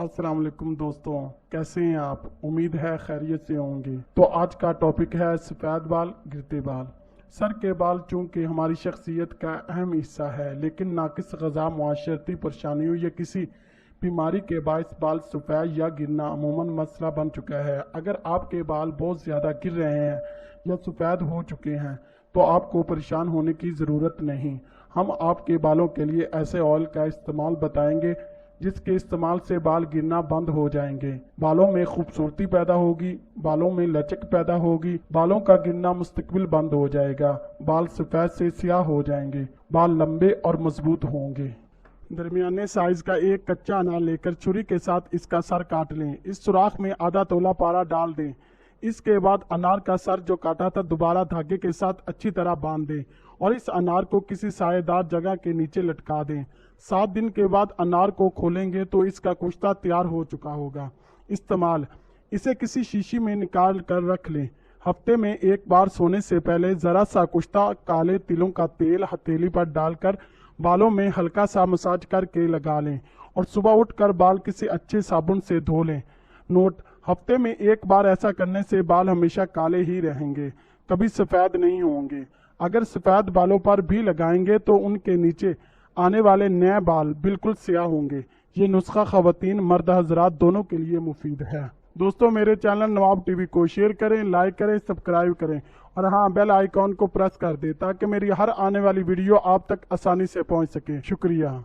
अस्सलाम वालेकुम दोस्तों, कैसे हैं आप? उम्मीद है खैरियत से होंगे। तो आज का टॉपिक है सफ़ेद बाल, गिरते बाल। सर के बाल चूंकि हमारी शख्सियत का अहम हिस्सा है, लेकिन नाकिस ग़िज़ा, मुआशरती परेशानियों या किसी बीमारी के बायस बाल सफ़ेद या गिरना अमूमन मसला बन चुका है। अगर आपके बाल बहुत ज़्यादा गिर रहे हैं या सफ़ेद हो चुके हैं तो आपको परेशान होने की ज़रूरत नहीं। हम आपके बालों के लिए ऐसे ऑयल का इस्तेमाल बताएंगे जिसके इस्तेमाल से बाल गिरना बंद हो जाएंगे, बालों में खूबसूरती पैदा होगी, बालों में लचक पैदा होगी, बालों का गिरना मुस्तकिल बंद हो जाएगा, बाल सफ़ेद से स्याह हो जाएंगे, बाल लंबे और मजबूत होंगे। दरमियाने साइज का एक कच्चा अनार लेकर छुरी के साथ इसका सर काट लें। इस सुराख में आधा तोला पारा डाल दें। इसके बाद अनार का सर जो काटा था दोबारा धागे के साथ अच्छी तरह बांध दें और इस अनार को किसी सायेदार जगह के नीचे लटका दें। 7 दिन के बाद अनार को खोलेंगे तो इसका कुश्ता तैयार हो चुका होगा। इस्तेमाल: इसे किसी शीशी में निकाल कर रख लें। हफ्ते में एक बार सोने से पहले ज़रा सा कुश्ता काले तिलों का तेल हथेली पर डालकर बालों में हल्का सा मसाज करके लगा लें और सुबह उठकर बाल किसी अच्छे साबुन से धो लें। नोट: हफ्ते में एक बार ऐसा करने से बाल हमेशा काले ही रहेंगे, कभी सफ़ेद नहीं होंगे। अगर सफ़ेद बालों पर भी लगाएंगे तो उनके नीचे आने वाले नए बाल बिल्कुल स्याह होंगे। ये नुस्खा ख़वातीन मर्द हजरात दोनों के लिए मुफीद है। दोस्तों, मेरे चैनल नवाब टीवी को शेयर करें, लाइक करें, सब्सक्राइब करें और हाँ, बेल आइकॉन को प्रेस कर दें ताकि मेरी हर आने वाली वीडियो आप तक आसानी से पहुंच सके। शुक्रिया।